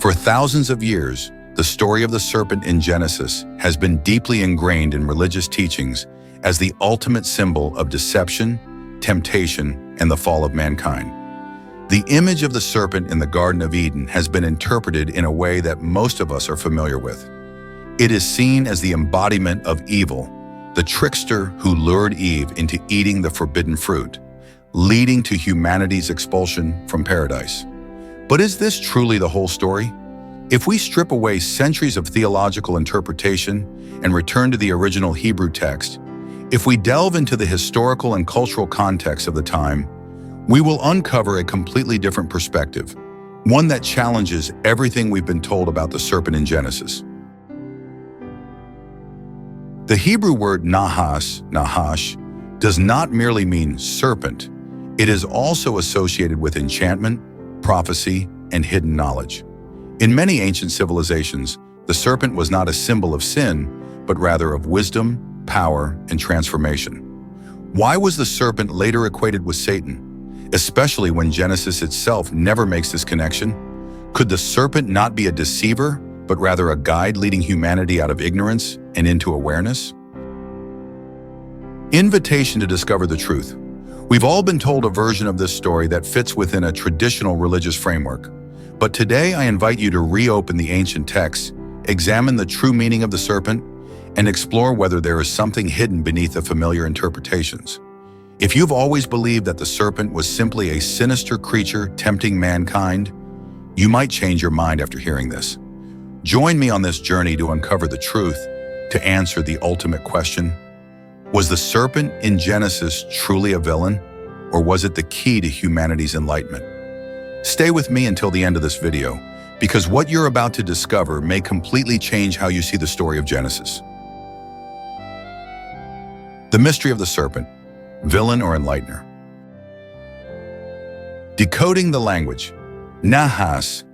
For thousands of years, the story of the serpent in Genesis has been deeply ingrained in religious teachings as the ultimate symbol of deception, temptation, and the fall of mankind. The image of the serpent in the Garden of Eden has been interpreted in a way that most of us are familiar with. It is seen as the embodiment of evil, the trickster who lured Eve into eating the forbidden fruit, leading to humanity's expulsion from paradise. But is this truly the whole story? If we strip away centuries of theological interpretation and return to the original Hebrew text, if we delve into the historical and cultural context of the time, we will uncover a completely different perspective, one that challenges everything we've been told about the serpent in Genesis. The Hebrew word Nahas, Nahash, does not merely mean serpent. It is also associated with enchantment, prophecy, and hidden knowledge. In many ancient civilizations, the serpent was not a symbol of sin, but rather of wisdom, power, and transformation. Why was the serpent later equated with Satan, especially when Genesis itself never makes this connection? Could the serpent not be a deceiver, but rather a guide leading humanity out of ignorance and into awareness? Invitation to discover the truth. We've all been told a version of this story that fits within a traditional religious framework. But today I invite you to reopen the ancient texts, examine the true meaning of the serpent, and explore whether there is something hidden beneath the familiar interpretations. If you've always believed that the serpent was simply a sinister creature tempting mankind, you might change your mind after hearing this. Join me on this journey to uncover the truth, to answer the ultimate question. Was the serpent in Genesis truly a villain, or was it the key to humanity's enlightenment? Stay with me until the end of this video, because what you're about to discover may completely change how you see the story of Genesis. The mystery of the serpent, villain or enlightener. Decoding the language. Nahas,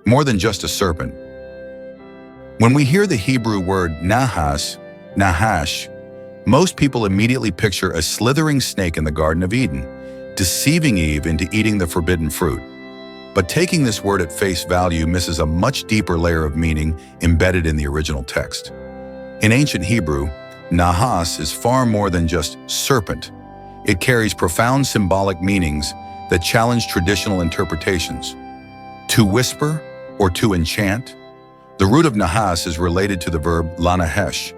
more than just a serpent. When we hear the Hebrew word Nahas, Nahash, most people immediately picture a slithering snake in the Garden of Eden, deceiving Eve into eating the forbidden fruit. But taking this word at face value misses a much deeper layer of meaning embedded in the original text. In ancient Hebrew, Nahas is far more than just serpent. It carries profound symbolic meanings that challenge traditional interpretations. To whisper or to enchant. The root of Nahas is related to the verb lanahesh,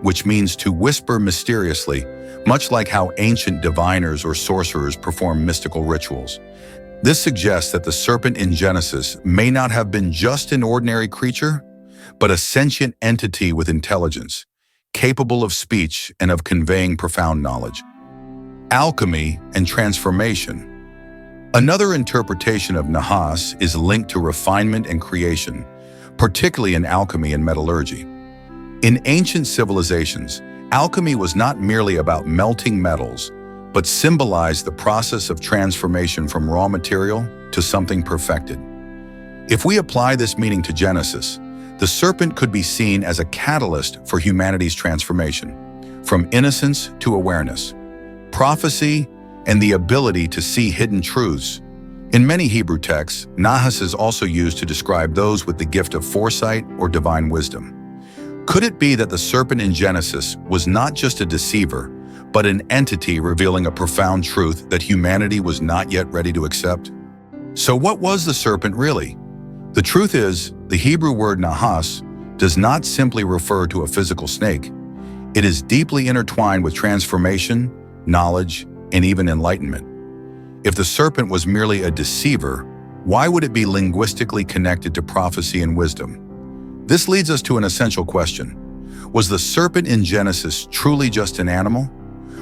which means to whisper mysteriously, much like how ancient diviners or sorcerers perform mystical rituals. This suggests that the serpent in Genesis may not have been just an ordinary creature, but a sentient entity with intelligence, capable of speech and of conveying profound knowledge. Alchemy and transformation. Another interpretation of Nahas is linked to refinement and creation, particularly in alchemy and metallurgy. In ancient civilizations, alchemy was not merely about melting metals, but symbolized the process of transformation from raw material to something perfected. If we apply this meaning to Genesis, the serpent could be seen as a catalyst for humanity's transformation, from innocence to awareness, prophecy, and the ability to see hidden truths. In many Hebrew texts, Nahas is also used to describe those with the gift of foresight or divine wisdom. Could it be that the serpent in Genesis was not just a deceiver, but an entity revealing a profound truth that humanity was not yet ready to accept? So what was the serpent really? The truth is, the Hebrew word Nahas does not simply refer to a physical snake. It is deeply intertwined with transformation, knowledge, and even enlightenment. If the serpent was merely a deceiver, why would it be linguistically connected to prophecy and wisdom? This leads us to an essential question. Was the serpent in Genesis truly just an animal?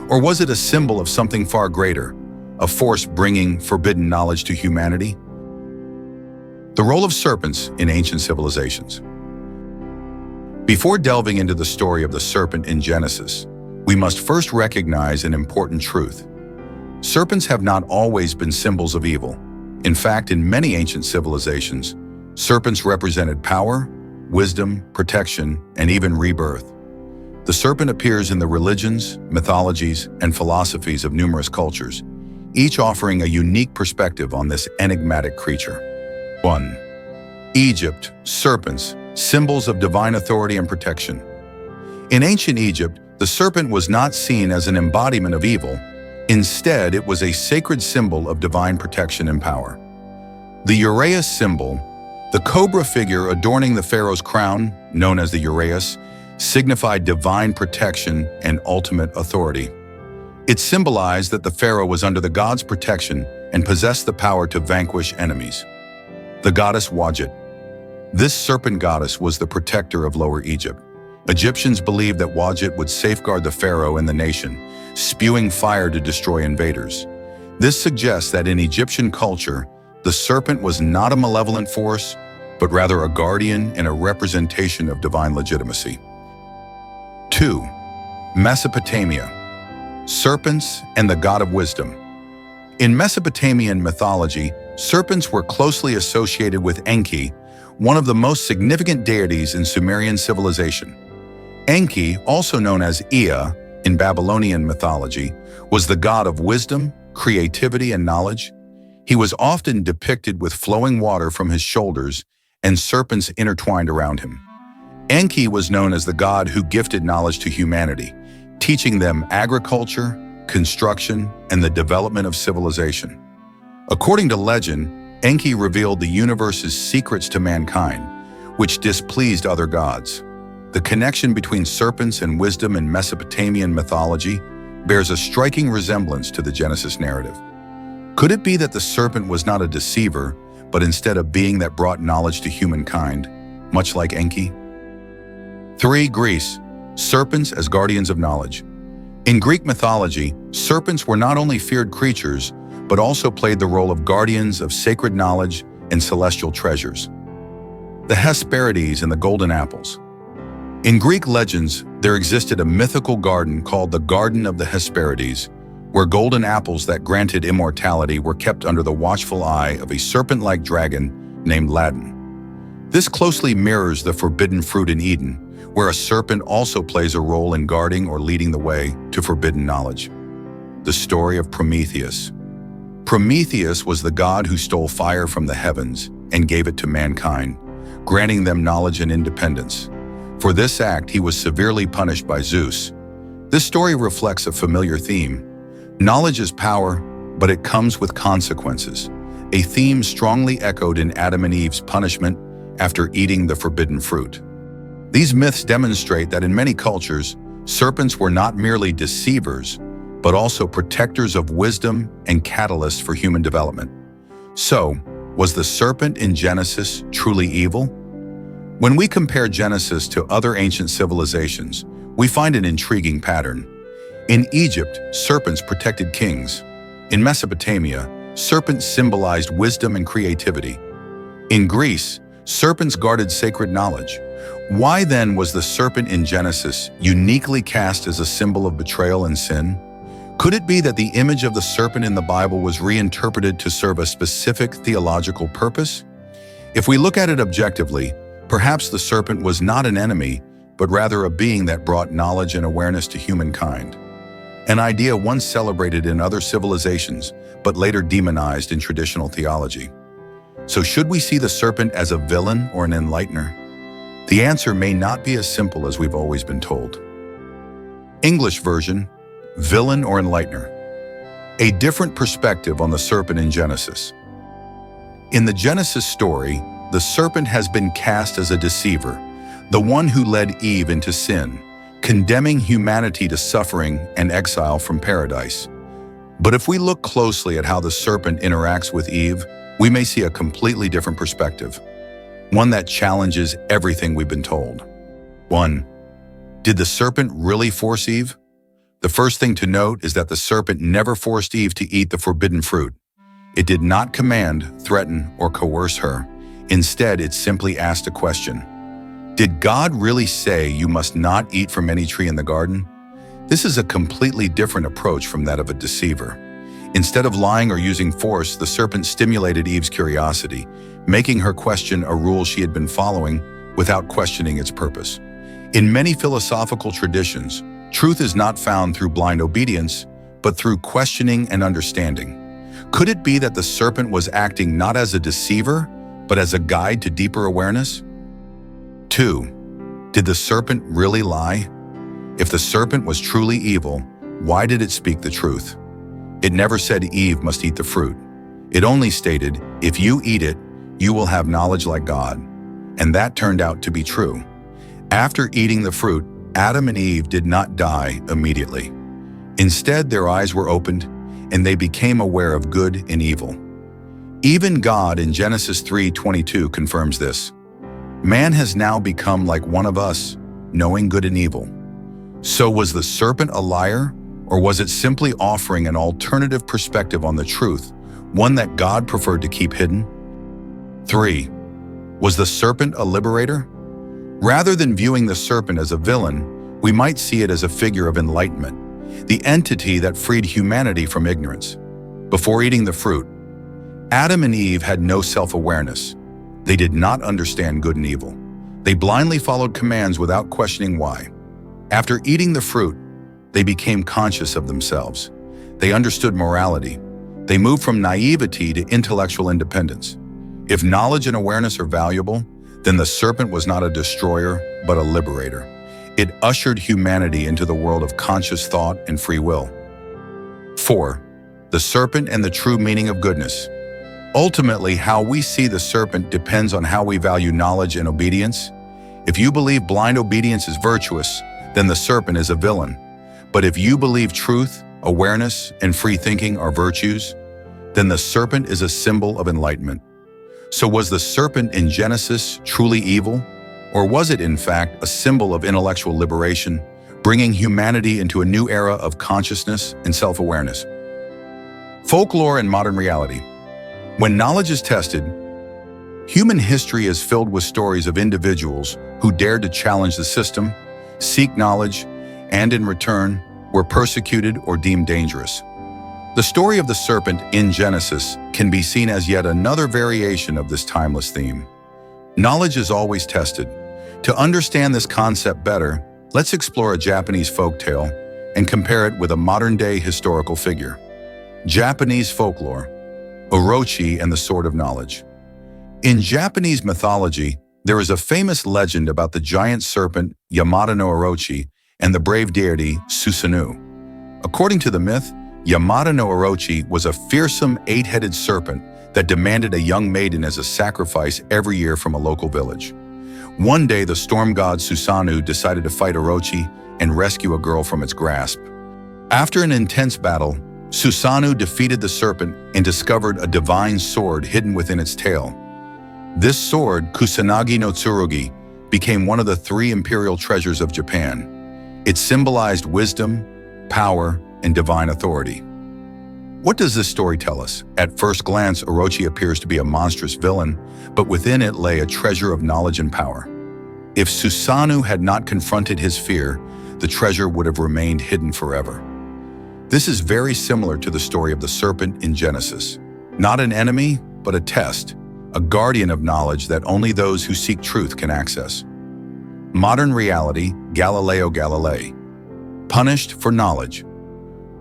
Or was it a symbol of something far greater, a force bringing forbidden knowledge to humanity? The role of serpents in ancient civilizations. Before delving into the story of the serpent in Genesis, we must first recognize an important truth. Serpents have not always been symbols of evil. In fact, in many ancient civilizations, serpents represented power, wisdom, protection, and even rebirth. The serpent appears in the religions, mythologies, and philosophies of numerous cultures, each offering a unique perspective on this enigmatic creature. 1. Egypt, serpents, symbols of divine authority and protection. In ancient Egypt, the serpent was not seen as an embodiment of evil. Instead, it was a sacred symbol of divine protection and power. The uraeus symbol, the cobra figure adorning the pharaoh's crown, known as the uraeus, signified divine protection and ultimate authority. It symbolized that the pharaoh was under the god's protection and possessed the power to vanquish enemies. The goddess Wadjet. This serpent goddess was the protector of Lower Egypt. Egyptians believed that Wadjet would safeguard the pharaoh and the nation, spewing fire to destroy invaders. This suggests that in Egyptian culture, the serpent was not a malevolent force, but rather a guardian and a representation of divine legitimacy. 2. Mesopotamia. Serpents and the god of wisdom. In Mesopotamian mythology, serpents were closely associated with Enki, one of the most significant deities in Sumerian civilization. Enki, also known as Ea in Babylonian mythology, was the god of wisdom, creativity, and knowledge. He was often depicted with flowing water from his shoulders and serpents intertwined around him. Enki was known as the god who gifted knowledge to humanity, teaching them agriculture, construction, and the development of civilization. According to legend, Enki revealed the universe's secrets to mankind, which displeased other gods. The connection between serpents and wisdom in Mesopotamian mythology bears a striking resemblance to the Genesis narrative. Could it be that the serpent was not a deceiver, but instead a being that brought knowledge to humankind, much like Enki? 3. Greece. Serpents as guardians of knowledge. In Greek mythology, serpents were not only feared creatures, but also played the role of guardians of sacred knowledge and celestial treasures. The Hesperides and the golden apples. In Greek legends, there existed a mythical garden called the Garden of the Hesperides, where golden apples that granted immortality were kept under the watchful eye of a serpent-like dragon named Ladon. This closely mirrors the forbidden fruit in Eden, where a serpent also plays a role in guarding or leading the way to forbidden knowledge. The story of Prometheus. Prometheus was the god who stole fire from the heavens and gave it to mankind, granting them knowledge and independence. For this act, he was severely punished by Zeus. This story reflects a familiar theme. Knowledge is power, but it comes with consequences, a theme strongly echoed in Adam and Eve's punishment after eating the forbidden fruit. These myths demonstrate that in many cultures, serpents were not merely deceivers, but also protectors of wisdom and catalysts for human development. So, was the serpent in Genesis truly evil? When we compare Genesis to other ancient civilizations, we find an intriguing pattern. In Egypt, serpents protected kings. In Mesopotamia, serpents symbolized wisdom and creativity. In Greece, serpents guarded sacred knowledge. Why then was the serpent in Genesis uniquely cast as a symbol of betrayal and sin? Could it be that the image of the serpent in the Bible was reinterpreted to serve a specific theological purpose? If we look at it objectively, perhaps the serpent was not an enemy, but rather a being that brought knowledge and awareness to humankind. An idea once celebrated in other civilizations, but later demonized in traditional theology. So should we see the serpent as a villain or an enlightener? The answer may not be as simple as we've always been told. English version, villain or enlightener. A different perspective on the serpent in Genesis. In the Genesis story, the serpent has been cast as a deceiver, the one who led Eve into sin, condemning humanity to suffering and exile from paradise. But if we look closely at how the serpent interacts with Eve, we may see a completely different perspective, one that challenges everything we've been told. 1. Did the serpent really force Eve? The first thing to note is that the serpent never forced Eve to eat the forbidden fruit. It did not command, threaten, or coerce her. Instead, it simply asked a question. Did God really say you must not eat from any tree in the garden? This is a completely different approach from that of a deceiver. Instead of lying or using force, the serpent stimulated Eve's curiosity, making her question a rule she had been following without questioning its purpose. In many philosophical traditions, truth is not found through blind obedience, but through questioning and understanding. Could it be that the serpent was acting not as a deceiver, but as a guide to deeper awareness? 2. Did the serpent really lie? If the serpent was truly evil, why did it speak the truth? It never said Eve must eat the fruit. It only stated, if you eat it, you will have knowledge like God. And that turned out to be true. After eating the fruit, Adam and Eve did not die immediately. Instead, their eyes were opened, and they became aware of good and evil. Even God in Genesis 3:22 confirms this. Man has now become like one of us, knowing good and evil. So was the serpent a liar, or was it simply offering an alternative perspective on the truth, one that God preferred to keep hidden? 3. Was the serpent a liberator? Rather than viewing the serpent as a villain, we might see it as a figure of enlightenment, the entity that freed humanity from ignorance. Before eating the fruit, Adam and Eve had no self-awareness. They did not understand good and evil. They blindly followed commands without questioning why. After eating the fruit, they became conscious of themselves. They understood morality. They moved from naivety to intellectual independence. If knowledge and awareness are valuable, then the serpent was not a destroyer, but a liberator. It ushered humanity into the world of conscious thought and free will. 4. The serpent and the true meaning of goodness. Ultimately, how we see the serpent depends on how we value knowledge and obedience. If you believe blind obedience is virtuous, then the serpent is a villain. But if you believe truth, awareness, and free thinking are virtues, then the serpent is a symbol of enlightenment. So was the serpent in Genesis truly evil? Or was it, in fact, a symbol of intellectual liberation, bringing humanity into a new era of consciousness and self-awareness? Folklore and modern reality. When knowledge is tested, human history is filled with stories of individuals who dared to challenge the system, seek knowledge, and in return, were persecuted or deemed dangerous. The story of the serpent in Genesis can be seen as yet another variation of this timeless theme. Knowledge is always tested. To understand this concept better, let's explore a Japanese folktale and compare it with a modern-day historical figure. Japanese folklore, Orochi and the Sword of Knowledge. In Japanese mythology, there is a famous legend about the giant serpent Yamata no Orochi and the brave deity Susanoo. According to the myth, Yamata no Orochi was a fearsome 8-headed serpent that demanded a young maiden as a sacrifice every year from a local village. One day, the storm god Susanoo decided to fight Orochi and rescue a girl from its grasp. After an intense battle, Susanoo defeated the serpent and discovered a divine sword hidden within its tail. This sword, Kusanagi no Tsurugi, became one of the 3 imperial treasures of Japan. It symbolized wisdom, power, and divine authority. What does this story tell us? At first glance, Orochi appears to be a monstrous villain, but within it lay a treasure of knowledge and power. If Susanoo had not confronted his fear, the treasure would have remained hidden forever. This is very similar to the story of the serpent in Genesis. Not an enemy, but a test, a guardian of knowledge that only those who seek truth can access. Modern reality, Galileo Galilei. Punished for knowledge.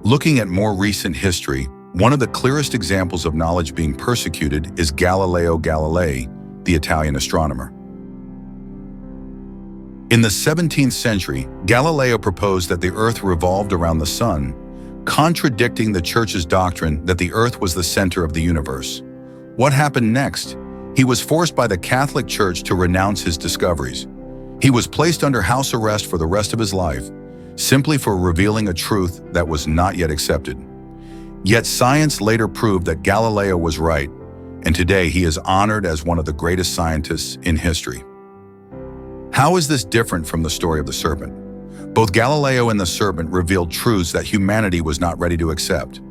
Looking at more recent history, one of the clearest examples of knowledge being persecuted is Galileo Galilei, the Italian astronomer. In the 17th century, Galileo proposed that the Earth revolved around the sun, contradicting the Church's doctrine that the Earth was the center of the universe. What happened next? He was forced by the Catholic Church to renounce his discoveries. He was placed under house arrest for the rest of his life, simply for revealing a truth that was not yet accepted. Yet science later proved that Galileo was right, and today he is honored as one of the greatest scientists in history. How is this different from the story of the serpent? Both Galileo and the serpent revealed truths that humanity was not ready to accept.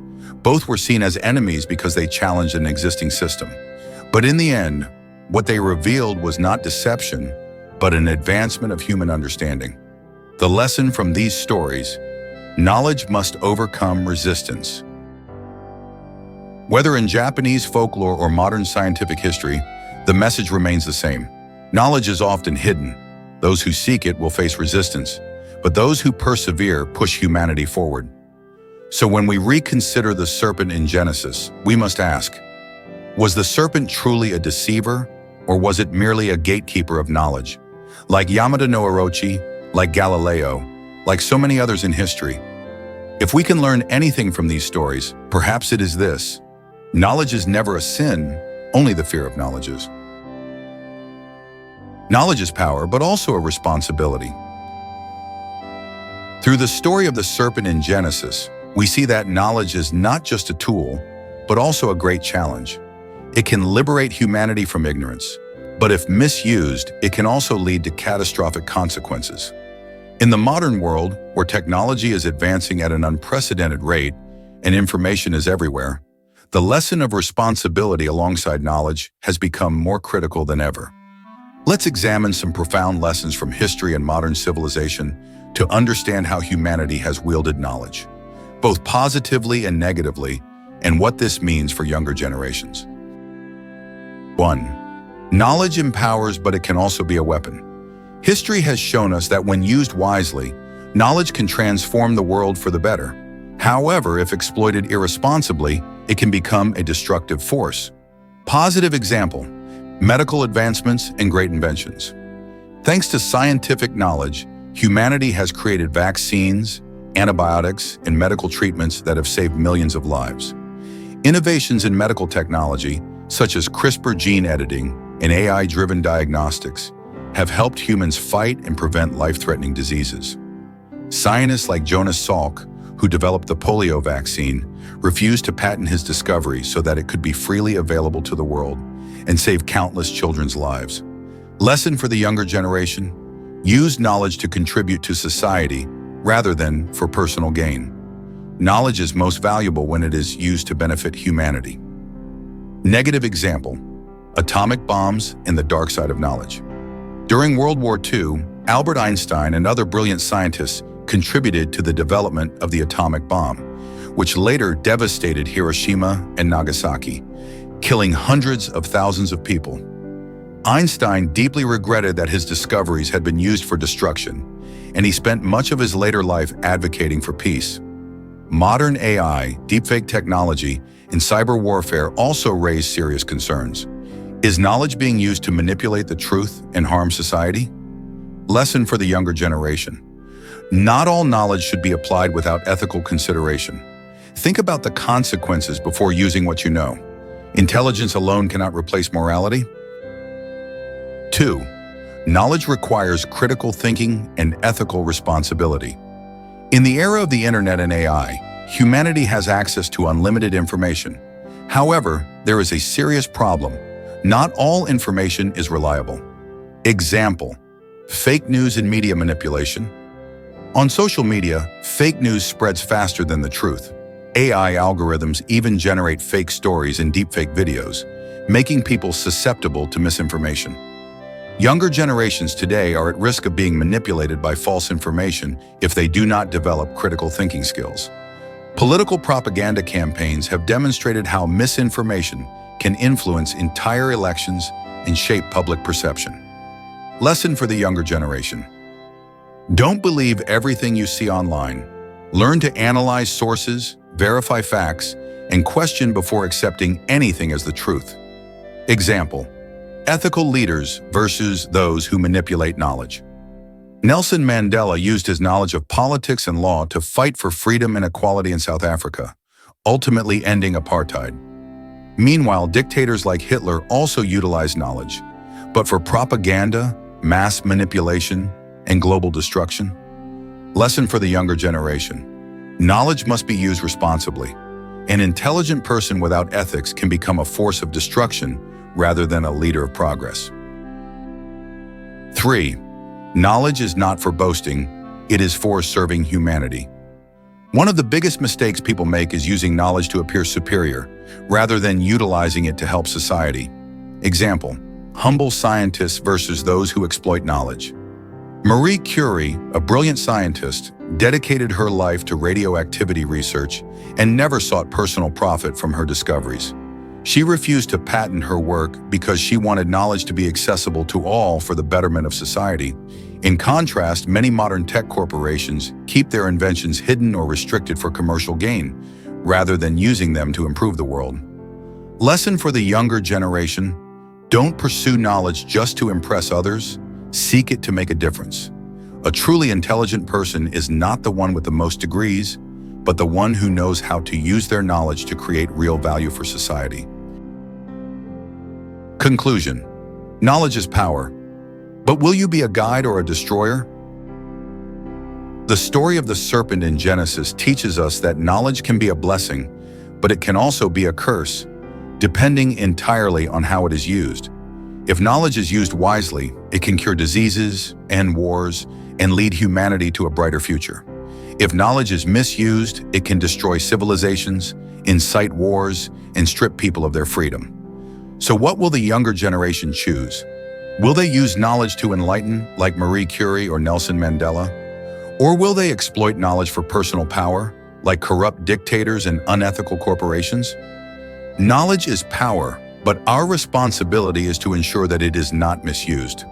Both were seen as enemies because they challenged an existing system. But in the end, what they revealed was not deception, but an advancement of human understanding. The lesson from these stories: knowledge must overcome resistance. Whether in Japanese folklore or modern scientific history, the message remains the same. Knowledge is often hidden. Those who seek it will face resistance, but those who persevere push humanity forward. So when we reconsider the serpent in Genesis, we must ask, was the serpent truly a deceiver, or was it merely a gatekeeper of knowledge? Like Yamada no Orochi, like Galileo, like so many others in history. If we can learn anything from these stories, perhaps it is this: knowledge is never a sin, only the fear of knowledge is. Knowledge is power, but also a responsibility. Through the story of the serpent in Genesis, we see that knowledge is not just a tool, but also a great challenge. It can liberate humanity from ignorance, but if misused, it can also lead to catastrophic consequences. In the modern world, where technology is advancing at an unprecedented rate and information is everywhere, the lesson of responsibility alongside knowledge has become more critical than ever. Let's examine some profound lessons from history and modern civilization to understand how humanity has wielded knowledge, both positively and negatively, and what this means for younger generations. 1. Knowledge empowers, but it can also be a weapon. History has shown us that when used wisely, knowledge can transform the world for the better. However, if exploited irresponsibly, it can become a destructive force. Positive example: medical advancements and great inventions. Thanks to scientific knowledge, humanity has created vaccines, antibiotics, and medical treatments that have saved millions of lives. Innovations in medical technology, such as CRISPR gene editing and AI-driven diagnostics, have helped humans fight and prevent life-threatening diseases. Scientists like Jonas Salk, who developed the polio vaccine, refused to patent his discovery so that it could be freely available to the world and save countless children's lives. Lesson for the younger generation: use knowledge to contribute to society rather than for personal gain. Knowledge is most valuable when it is used to benefit humanity. Negative example: atomic bombs and the dark side of knowledge. During World War II, Albert Einstein and other brilliant scientists contributed to the development of the atomic bomb, which later devastated Hiroshima and Nagasaki, killing hundreds of thousands of people. Einstein deeply regretted that his discoveries had been used for destruction, and he spent much of his later life advocating for peace. Modern AI, deepfake technology, and cyber warfare also raise serious concerns. Is knowledge being used to manipulate the truth and harm society? Lesson for the younger generation: not all knowledge should be applied without ethical consideration. Think about the consequences before using what you know. Intelligence alone cannot replace morality. 2. Knowledge requires critical thinking and ethical responsibility. In the era of the internet and AI, humanity has access to unlimited information. However, there is a serious problem. Not all information is reliable. Example: fake news and media manipulation. On social media, fake news spreads faster than the truth. AI algorithms even generate fake stories and deepfake videos, making people susceptible to misinformation. Younger generations today are at risk of being manipulated by false information if they do not develop critical thinking skills. Political propaganda campaigns have demonstrated how misinformation can influence entire elections and shape public perception. Lesson for the younger generation: don't believe everything you see online. Learn to analyze sources, verify facts, and question before accepting anything as the truth. Example: ethical leaders versus those who manipulate knowledge. Nelson Mandela used his knowledge of politics and law to fight for freedom and equality in South Africa, ultimately ending apartheid. Meanwhile, dictators like Hitler also utilized knowledge, but for propaganda, mass manipulation, and global destruction. Lesson for the younger generation: knowledge must be used responsibly. An intelligent person without ethics can become a force of destruction rather than a leader of progress. 3. Knowledge is not for boasting, it is for serving humanity. One of the biggest mistakes people make is using knowledge to appear superior, rather than utilizing it to help society. Example: humble scientists versus those who exploit knowledge. Marie Curie, a brilliant scientist, dedicated her life to radioactivity research and never sought personal profit from her discoveries. She refused to patent her work because she wanted knowledge to be accessible to all for the betterment of society. In contrast, many modern tech corporations keep their inventions hidden or restricted for commercial gain, rather than using them to improve the world. Lesson for the younger generation: Don't pursue knowledge just to impress others. Seek it to make a difference. A truly intelligent person is not the one with the most degrees, but the one who knows how to use their knowledge to create real value for society. Conclusion. Knowledge is power. But will you be a guide or a destroyer? The story of the serpent in Genesis teaches us that knowledge can be a blessing, but it can also be a curse, depending entirely on how it is used. If knowledge is used wisely, it can cure diseases, end wars, and lead humanity to a brighter future. If knowledge is misused, it can destroy civilizations, incite wars, and strip people of their freedom. So what will the younger generation choose? Will they use knowledge to enlighten, like Marie Curie or Nelson Mandela? Or will they exploit knowledge for personal power, like corrupt dictators and unethical corporations? Knowledge is power, but our responsibility is to ensure that it is not misused.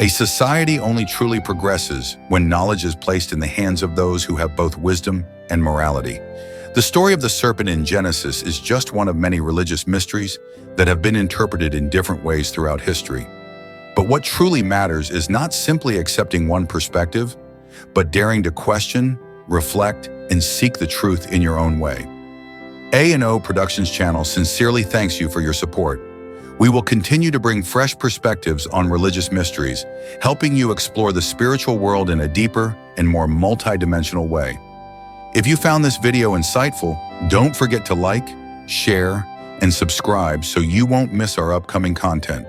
A society only truly progresses when knowledge is placed in the hands of those who have both wisdom and morality. The story of the serpent in Genesis is just one of many religious mysteries that have been interpreted in different ways throughout history. But what truly matters is not simply accepting one perspective, but daring to question, reflect, and seek the truth in your own way. A&O Productions channel sincerely thanks you for your support. We will continue to bring fresh perspectives on religious mysteries, helping you explore the spiritual world in a deeper and more multidimensional way. If you found this video insightful, don't forget to like, share, and subscribe so you won't miss our upcoming content.